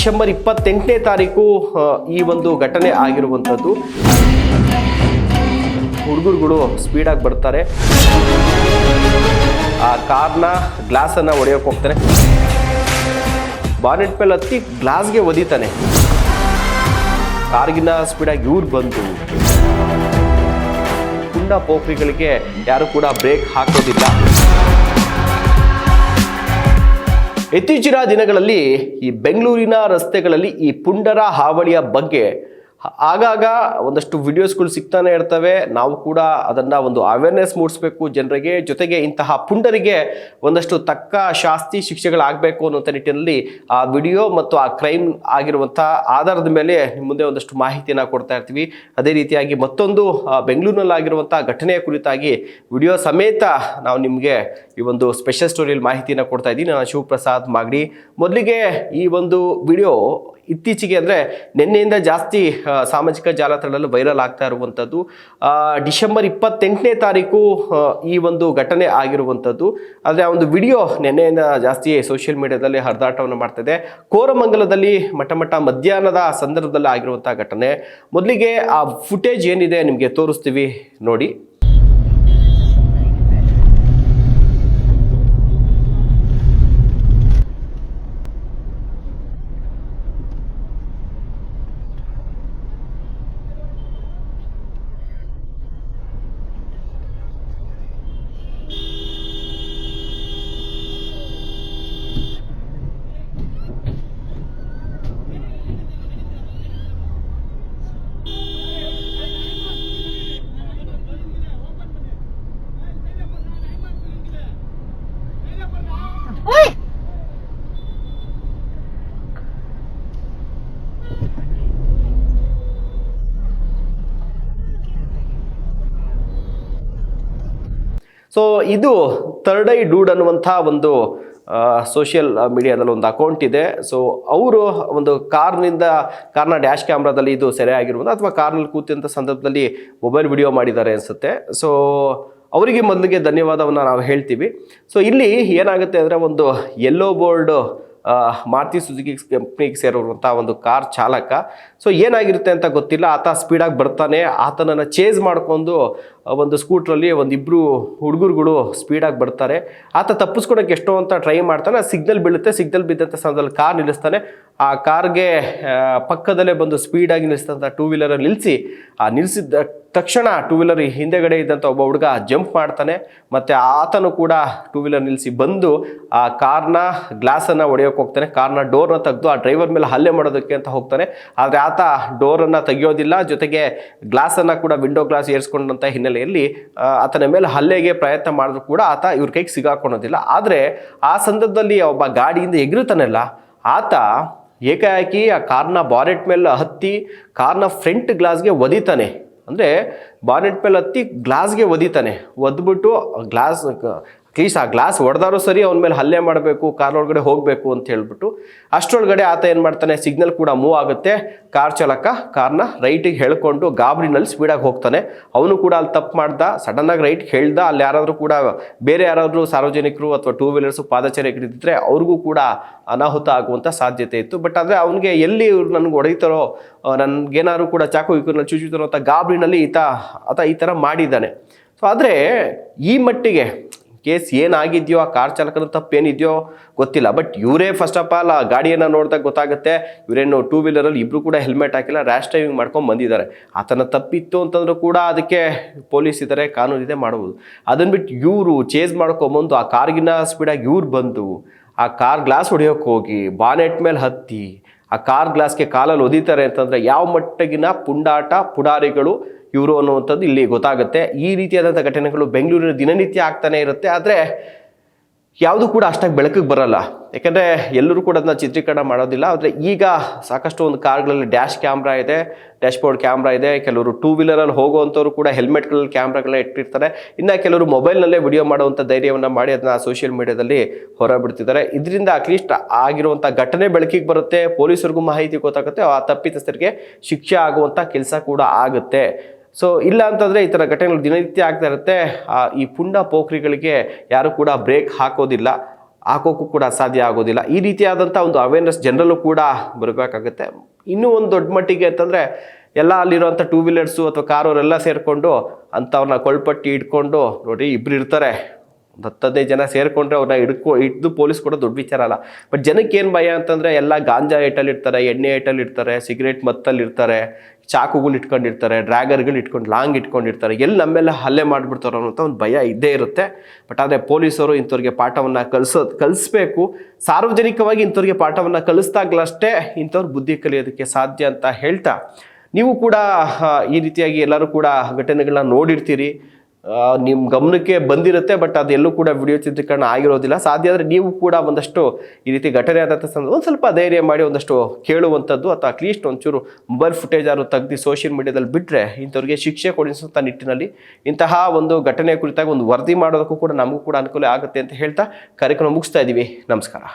December 28ನೇ ತಾರೀಕು ಈ ಒಂದು ಘಟನೆ ಆಗಿರುವಂಥದ್ದು. ಹುಡುಗರುಗಳು ಸ್ಪೀಡಾಗಿ ಬರ್ತಾರೆ, ಆ ಕಾರ್ನ ಗ್ಲಾಸನ್ನು ಹೊಡೆಯೋಕೆ ಹೋಗ್ತಾನೆ, ಬಾನೆಟ್ ಮೇಲೆ ಹತ್ತಿ ಗ್ಲಾಸ್ಗೆ ಒದಿತಾನೆ. ಕಾರ್ಗಿನ ಸ್ಪೀಡಾಗಿ ಇವ್ರು ಬಂದು ಪುಂಡ ಪೋಖ್ರಿಗಳಿಗೆ ಯಾರು ಕೂಡ ಬ್ರೇಕ್ ಹಾಕೋದಿಲ್ಲ. ಇತ್ತೀಚಿನ ದಿನಗಳಲ್ಲಿ ಈ ಬೆಂಗಳೂರಿನ ರಸ್ತೆಗಳಲ್ಲಿ ಈ ಪುಂಡರ ಹಾವಳಿಯ ಬಗ್ಗೆ ಆಗಾಗ ಒಂದಷ್ಟು ವಿಡಿಯೋಸ್ಗಳು ಸಿಗ್ತಾನೆ ಇರ್ತವೆ. ನಾವು ಕೂಡ ಅದನ್ನು ಒಂದು ಅವೇರ್ನೆಸ್ ಮೂಡಿಸ್ಬೇಕು ಜನರಿಗೆ. ಜೊತೆಗೆ ಇಂತಹ ಪುಂಡರಿಗೆ ಒಂದಷ್ಟು ತಕ್ಕ ಶಾಸ್ತಿ ಶಿಕ್ಷೆಗಳಾಗಬೇಕು ಅನ್ನುವಂಥ ನಿಟ್ಟಿನಲ್ಲಿ ಆ ವಿಡಿಯೋ ಮತ್ತು ಆ ಕ್ರೈಮ್ ಆಗಿರುವಂಥ ಆಧಾರದ ಮೇಲೆ ನಿಮ್ಮ ಮುಂದೆ ಒಂದಷ್ಟು ಮಾಹಿತಿಯನ್ನು ಕೊಡ್ತಾ ಇರ್ತೀವಿ. ಅದೇ ರೀತಿಯಾಗಿ ಮತ್ತೊಂದು ಬೆಂಗಳೂರಿನಲ್ಲಾಗಿರುವಂಥ ಘಟನೆಯ ಕುರಿತಾಗಿ ವಿಡಿಯೋ ಸಮೇತ ನಾವು ನಿಮಗೆ ಈ ಒಂದು ಸ್ಪೆಷಲ್ ಸ್ಟೋರಿಯಲ್ಲಿ ಮಾಹಿತಿಯನ್ನು ಕೊಡ್ತಾ ಇದ್ದೀನಿ. ನಾನು ಶಿವಪ್ರಸಾದ್ ಮಾಗಡಿ. ಮೊದಲಿಗೆ ಈ ಒಂದು ವಿಡಿಯೋ ಇತ್ತೀಚೆಗೆ ಅಂದರೆ ನಿನ್ನೆಯಿಂದ ಜಾಸ್ತಿ ಸಾಮಾಜಿಕ ಜಾಲತಾಣದಲ್ಲಿ ವೈರಲ್ ಆಗ್ತಾ ಇರುವಂಥದ್ದು. ಡಿಸೆಂಬರ್ 28ನೇ ತಾರೀಕು ಈ ಒಂದು ಘಟನೆ ಆಗಿರುವಂಥದ್ದು. ಆದರೆ ಆ ಒಂದು ವಿಡಿಯೋ ನಿನ್ನೆಯಿಂದ ಜಾಸ್ತಿ ಸೋಷಿಯಲ್ ಮೀಡಿಯಾದಲ್ಲಿ ಹರಿದಾಟವನ್ನು ಮಾಡ್ತಿದೆ. ಕೋರಮಂಗಲದಲ್ಲಿ ಮಧ್ಯಾಹ್ನದ ಸಂದರ್ಭದಲ್ಲಿ ಆಗಿರುವಂಥ ಘಟನೆ. ಮೊದಲಿಗೆ ಆ ಫುಟೇಜ್ ಏನಿದೆ ನಿಮಗೆ ತೋರಿಸ್ತೀವಿ ನೋಡಿ. ಸೊ ಇದು ಥರ್ಡ್ ಐ ಡೂಡ್ ಅನ್ನುವಂಥ ಒಂದು ಸೋಷಿಯಲ್ ಮೀಡಿಯಾದಲ್ಲಿ ಒಂದು ಅಕೌಂಟ್ ಇದೆ. ಸೊ ಅವರು ಒಂದು ಕಾರ್ನ ಡ್ಯಾಶ್ ಕ್ಯಾಮ್ರಾದಲ್ಲಿ ಇದು ಸೆರೆ ಆಗಿರುವುದು ಅಥವಾ ಕಾರ್ನಲ್ಲಿ ಕೂತಿದ್ದಂಥ ಸಂದರ್ಭದಲ್ಲಿ ಮೊಬೈಲ್ ವಿಡಿಯೋ ಮಾಡಿದ್ದಾರೆ ಅನಿಸುತ್ತೆ. ಸೊ ಅವರಿಗೆ ಮೊದಲಿಗೆ ಧನ್ಯವಾದವನ್ನು ನಾವು ಹೇಳ್ತೀವಿ. ಸೊ ಇಲ್ಲಿ ಏನಾಗುತ್ತೆ ಅಂದರೆ ಒಂದು ಯೆಲ್ಲೋ ಬೋರ್ಡ್ ಮಾರುತಿ ಸುಜುಕಿ ಕಂಪ್ನಿಗೆ ಸೇರಿರುವಂಥ ಒಂದು ಕಾರ್ ಚಾಲಕ. ಸೊ ಏನಾಗಿರುತ್ತೆ ಅಂತ ಗೊತ್ತಿಲ್ಲ, ಆತ ಸ್ಪೀಡಾಗಿ ಬರ್ತಾನೆ. ಆತನನ್ನು ಚೇಸ್ ಮಾಡಿಕೊಂಡು ಒಂದು ಸ್ಕೂಟ್ರಲ್ಲಿ ಒಂದಿಬ್ಬರು ಹುಡುಗರುಗಳು ಸ್ಪೀಡಾಗಿ ಬರ್ತಾರೆ. ಆತ ತಪ್ಪಿಸ್ಕೊಳಕ್ಕೆ ಎಷ್ಟೋ ಅಂತ ಟ್ರೈ ಮಾಡ್ತಾನೆ. ಸಿಗ್ನಲ್ ಬೀಳುತ್ತೆ. ಸಿಗ್ನಲ್ ಬಿದ್ದಂಥ ಸಮಯದಲ್ಲಿ ಕಾರ್ ನಿಲ್ಲಿಸ್ತಾನೆ. ಆ ಕಾರ್ಗೆ ಪಕ್ಕದಲ್ಲೇ ಬಂದು ಸ್ಪೀಡಾಗಿ ನಿಲ್ಲಿಸಿದಂಥ ಟೂ ವೀಲರಲ್ಲಿ ನಿಲ್ಲಿಸಿದ ತಕ್ಷಣ ಟೂ ವೀಲರ್ ಹಿಂದೆಗಡೆ ಇದ್ದಂಥ ಒಬ್ಬ ಹುಡುಗ ಜಂಪ್ ಮಾಡ್ತಾನೆ. ಮತ್ತು ಆತನು ಕೂಡ ಟೂ ವೀಲರ್ ನಿಲ್ಲಿಸಿ ಬಂದು ಆ ಕಾರ್ನ ಗ್ಲಾಸನ್ನು ಹೊಡೆಯೋಕೆ ಹೋಗ್ತಾನೆ. ಕಾರ್ನ ಡೋರ್ನ ತೆಗೆದು ಆ ಡ್ರೈವರ್ ಮೇಲೆ ಹಲ್ಲೆ ಮಾಡೋದಕ್ಕೆ ಅಂತ ಹೋಗ್ತಾನೆ. ಆದರೆ ಆತ ಡೋರನ್ನು ತೆಗೆಯೋದಿಲ್ಲ. ಜೊತೆಗೆ ಗ್ಲಾಸನ್ನು ಕೂಡ ವಿಂಡೋ ಗ್ಲಾಸ್ ಏರಿಸ್ಕೊಂಡಂಥ ಹಿನ್ನೆಲೆಯಲ್ಲಿ ಆತನ ಮೇಲೆ ಹಲ್ಲೆಗೆ ಪ್ರಯತ್ನ ಮಾಡಿದ್ರು ಕೂಡ ಆತ ಇವ್ರ ಕೈಗೆ ಸಿಗಾಕೊಳ್ಳೋದಿಲ್ಲ. ಆದರೆ ಆ ಸಂದರ್ಭದಲ್ಲಿ ಒಬ್ಬ ಗಾಡಿಯಿಂದ ಎಗರುತ್ತಾನಲ್ಲ, ಆತ ಏಕಾಏಕಿ ಆ ಕಾರ್ನ ಬಾನೆಟ್ ಮೇಲೆ ಹತ್ತಿ ಕಾರ್ನ ಫ್ರಂಟ್ ಗ್ಲಾಸ್ಗೆ ಒದಿತಾನೆ. ಅಂದರೆ ಬಾನೆಟ್ ಮೇಲೆ ಹತ್ತಿ ಗ್ಲಾಸ್ಗೆ ಒದಿತಾನೆ. ಒದ್ಬಿಟ್ಟು ಅಟ್ಲೀಸ್ಟ್ ಆ ಗ್ಲಾಸ್ ಹೊಡೆದಾರು ಸರಿ ಅವನ ಮೇಲೆ ಹಲ್ಲೆ ಮಾಡಬೇಕು, ಕಾರ್ ಒಳಗಡೆ ಹೋಗಬೇಕು ಅಂತ ಹೇಳ್ಬಿಟ್ಟು ಅಷ್ಟರೊಳಗಡೆ ಆತ ಏನು ಮಾಡ್ತಾನೆ, ಸಿಗ್ನಲ್ ಕೂಡ ಮೂವ್ ಆಗುತ್ತೆ. ಕಾರ್ ಚಾಲಕ ಕಾರ್ನ ರೈಟಿಗೆ ಹೇಳ್ಕೊಂಡು ಗಾಬರಿನಲ್ಲಿ ಸ್ಪೀಡಾಗಿ ಹೋಗ್ತಾನೆ. ಅವನು ಕೂಡ ಅಲ್ಲಿ ತಪ್ಪು ಮಾಡ್ದ, ಸಡನ್ನಾಗಿ ರೈಟ್ಗೆ ಹೇಳ್ದ. ಅಲ್ಲಿ ಯಾರಾದರೂ ಕೂಡ ಬೇರೆ ಯಾರಾದರೂ ಸಾರ್ವಜನಿಕರು ಅಥವಾ ಟೂ ವೀಲರ್ಸು ಪಾದಚಾರಿಗಳಿದ್ದರೆ ಅವ್ರಿಗೂ ಕೂಡ ಅನಾಹುತ ಆಗುವಂಥ ಸಾಧ್ಯತೆ ಇತ್ತು. ಬಟ್ ಆದರೆ ಅವನಿಗೆ ಎಲ್ಲಿ ಇವ್ರು ನನಗೆ ಹೊಡೆಯುತ್ತಾರೋ, ನನಗೇನಾದ್ರು ಕೂಡ ಚಾಕು ಇವ್ರನ್ನ ಚುಚ್ಚುತ್ತಾರೋ ಅಂತ ಗಾಬರಿನಲ್ಲಿ ಆತ ಈ ಥರ ಮಾಡಿದ್ದಾನೆ. ಸೊ ಆದರೆ ಈ ಮಟ್ಟಿಗೆ ಕೇಸ್ ಏನಾಗಿದೆಯೋ, ಆ ಕಾರ್ ಚಾಲಕನ ತಪ್ಪೇನಿದೆಯೋ ಗೊತ್ತಿಲ್ಲ. ಬಟ್ ಇವರೇ ಫಸ್ಟ್ ಆಫ್ ಆಲ್ ಆ ಗಾಡಿಯನ್ನು ನೋಡಿದಾಗ ಗೊತ್ತಾಗುತ್ತೆ, ಇವರೇನು ಟೂ ವೀಲರಲ್ಲಿ ಇಬ್ಬರು ಕೂಡ ಹೆಲ್ಮೆಟ್ ಹಾಕಿಲ್ಲ, ರ್ಯಾಶ್ ಡ್ರೈವಿಂಗ್ ಮಾಡ್ಕೊಂಡು ಬಂದಿದ್ದಾರೆ. ಆತನ ತಪ್ಪಿತ್ತು ಅಂತಂದ್ರೂ ಕೂಡ ಅದಕ್ಕೆ ಪೊಲೀಸ್ ಇದ್ದಾರೆ, ಕಾನೂನಿದೆ, ಮಾಡ್ಬೋದು. ಅದನ್ನು ಬಿಟ್ಟು ಇವರು ಚೇಸ್ ಮಾಡ್ಕೊಂಬಂದು ಆ ಕಾರ್ಗಿನ ಸ್ಪೀಡಾಗಿ ಇವ್ರು ಬಂದು ಆ ಕಾರ್ ಗ್ಲಾಸ್ ಹೊಡೆಯೋಕೆ ಹೋಗಿ ಬಾನೆಟ್ ಮೇಲೆ ಹತ್ತಿ ಆ ಕಾರ್ ಗ್ಲಾಸ್ಗೆ ಕಾಲಲ್ಲಿ ಒದಿತಾರೆ ಅಂತಂದರೆ ಯಾವ ಮಟ್ಟಿಗಿನ ಪುಡಾರಿಗಳು ಇವರು ಅನ್ನುವಂಥದ್ದು ಇಲ್ಲಿ ಗೊತ್ತಾಗುತ್ತೆ. ಈ ರೀತಿಯಾದಂಥ ಘಟನೆಗಳು ಬೆಂಗಳೂರಿನ ದಿನನಿತ್ಯ ಆಗ್ತಾನೆ ಇರುತ್ತೆ. ಆದರೆ ಯಾವುದು ಕೂಡ ಅಷ್ಟಾಗಿ ಬೆಳಕಿಗೆ ಬರಲ್ಲ, ಯಾಕಂದರೆ ಎಲ್ಲರೂ ಕೂಡ ಅದನ್ನ ಚಿತ್ರೀಕರಣ ಮಾಡೋದಿಲ್ಲ. ಆದರೆ ಈಗ ಸಾಕಷ್ಟು ಒಂದು ಕಾರ್ಗಳಲ್ಲಿ ಡ್ಯಾಶ್ ಕ್ಯಾಮ್ರಾ ಇದೆ, ಡ್ಯಾಶ್ ಬೋರ್ಡ್ ಕ್ಯಾಮ್ರಾ ಇದೆ. ಕೆಲವರು ಟೂ ವೀಲರಲ್ಲಿ ಹೋಗುವಂಥವ್ರು ಕೂಡ ಹೆಲ್ಮೆಟ್ಗಳಲ್ಲಿ ಕ್ಯಾಮ್ರಾಗಳನ್ನ ಇಟ್ಟಿರ್ತಾರೆ. ಇನ್ನು ಕೆಲವರು ಮೊಬೈಲ್ನಲ್ಲೇ ವಿಡಿಯೋ ಮಾಡುವಂಥ ಧೈರ್ಯವನ್ನು ಮಾಡಿ ಅದನ್ನ ಸೋಷಿಯಲ್ ಮೀಡಿಯಾದಲ್ಲಿ ಹೊರಬಿಡ್ತಿದ್ದಾರೆ. ಇದರಿಂದ ಅಟ್ಲೀಸ್ಟ್ ಆಗಿರುವಂಥ ಘಟನೆ ಬೆಳಕಿಗೆ ಬರುತ್ತೆ, ಪೊಲೀಸರಿಗೂ ಮಾಹಿತಿ ಗೊತ್ತಾಗುತ್ತೆ, ಆ ತಪ್ಪಿತಸ್ಥರಿಗೆ ಶಿಕ್ಷೆ ಆಗುವಂಥ ಕೆಲಸ ಕೂಡ ಆಗುತ್ತೆ. ಸೊ ಇಲ್ಲ ಅಂತಂದರೆ ಈ ಥರ ಘಟನೆಗಳು ದಿನನಿತ್ಯ ಆಗ್ತಾ ಇರುತ್ತೆ. ಈ ಪುಂಡ ಪೋಖ್ರಿಗಳಿಗೆ ಯಾರು ಕೂಡ ಬ್ರೇಕ್ ಹಾಕೋದಿಲ್ಲ. ಹಾಕೋಕ್ಕೂ ಕೂಡ ಸಾಧ್ಯ ಆಗೋದಿಲ್ಲ. ಈ ರೀತಿಯಾದಂಥ ಒಂದು ಅವೇರ್ನೆಸ್ ಜನರಲ್ಲೂ ಕೂಡ ಬರಬೇಕಾಗುತ್ತೆ. ಇನ್ನೂ ಒಂದು ದೊಡ್ಡ ಮಟ್ಟಿಗೆ ಅಂತಂದರೆ ಎಲ್ಲ ಅಲ್ಲಿರುವಂಥ ಟೂ ವೀಲರ್ಸು ಅಥವಾ ಕಾರವರೆಲ್ಲ ಸೇರಿಕೊಂಡು ಅಂಥವ್ರನ್ನ ಕೊಳ್ಪಟ್ಟಿ ಇಟ್ಕೊಂಡು ನೋಡಿ ಇಬ್ಬರು ಇರ್ತಾರೆ, ಒಂದು 10-15 ಜನ ಸೇರಿಕೊಂಡ್ರೆ ಅವ್ರನ್ನ ಹಿಡಿದು ಪೊಲೀಸ್ ಕೂಡ ದೊಡ್ಡ ವಿಚಾರ ಅಲ್ಲ. ಬಟ್ ಜನಕ್ಕೆ ಏನು ಭಯ ಅಂತಂದರೆ ಎಲ್ಲ ಗಾಂಜಾ ಏಟಲ್ಲಿ ಇರ್ತಾರೆ, ಎಣ್ಣೆ ಏಟಲ್ಲಿ ಇರ್ತಾರೆ, ಸಿಗರೇಟ್ ಮತ್ತಲ್ಲಿ ಇರ್ತಾರೆ, ಚಾಕುಗಳು ಇಟ್ಕೊಂಡಿರ್ತಾರೆ, ಡ್ರ್ಯಾಗರ್ಗಳು ಲಾಂಗ್ ಇಟ್ಕೊಂಡಿರ್ತಾರೆ, ಎಲ್ಲಿ ನಮ್ಮೆಲ್ಲ ಹಲ್ಲೆ ಮಾಡಿಬಿಡ್ತಾರೋ ಅನ್ನೋಂಥ ಒಂದು ಭಯ ಇದ್ದೇ ಇರುತ್ತೆ. ಬಟ್ ಆದರೆ ಪೊಲೀಸರು ಇಂಥವ್ರಿಗೆ ಪಾಠವನ್ನು ಕಲಿಸ್ಬೇಕು. ಸಾರ್ವಜನಿಕವಾಗಿ ಇಂಥವ್ರಿಗೆ ಪಾಠವನ್ನು ಕಲಿಸ್ದಾಗಲಷ್ಟೇ ಇಂಥವ್ರು ಬುದ್ಧಿ ಕಲಿಯೋದಕ್ಕೆ ಸಾಧ್ಯ ಅಂತ ಹೇಳ್ತಾ, ನೀವು ಕೂಡ ಈ ರೀತಿಯಾಗಿ ಎಲ್ಲರೂ ಕೂಡ ಘಟನೆಗಳನ್ನ ನೋಡಿರ್ತೀರಿ, ನಿಮ್ಮ ಗಮನಕ್ಕೆ ಬಂದಿರುತ್ತೆ. ಬಟ್ ಅದೆಲ್ಲೂ ಕೂಡ ವಿಡಿಯೋ ಚಿತ್ರೀಕರಣ ಆಗಿರೋದಿಲ್ಲ. ಸಾಧ್ಯ ಆದರೆ ನೀವು ಕೂಡ ಒಂದಷ್ಟು ಈ ರೀತಿ ಘಟನೆ ಆದಂಥ ಸಂದರ್ಭ ಒಂದು ಸ್ವಲ್ಪ ಧೈರ್ಯ ಮಾಡಿ ಒಂದಷ್ಟು ಕೇಳುವಂಥದ್ದು ಅಥವಾ ಅಟ್ಲೀಸ್ಟ್ ಒಂಚೂರು ಮೊಬೈಲ್ ಫುಟೇಜ್ ಆದರೂ ತೆಗೆದು ಸೋಷಿಯಲ್ ಮೀಡಿಯಾದಲ್ಲಿ ಬಿಟ್ಟರೆ ಇಂಥವ್ರಿಗೆ ಶಿಕ್ಷೆ ಕೊಡಿಸುವಂಥ ನಿಟ್ಟಿನಲ್ಲಿ ಇಂತಹ ಒಂದು ಘಟನೆ ಕುರಿತಾಗಿ ಒಂದು ವರದಿ ಮಾಡೋದಕ್ಕೂ ಕೂಡ ನಮಗೂ ಕೂಡ ಅನುಕೂಲ ಆಗುತ್ತೆ ಅಂತ ಹೇಳ್ತಾ ಕಾರ್ಯಕ್ರಮ ಮುಗಿಸ್ತಾ ಇದ್ದೀವಿ. ನಮಸ್ಕಾರ.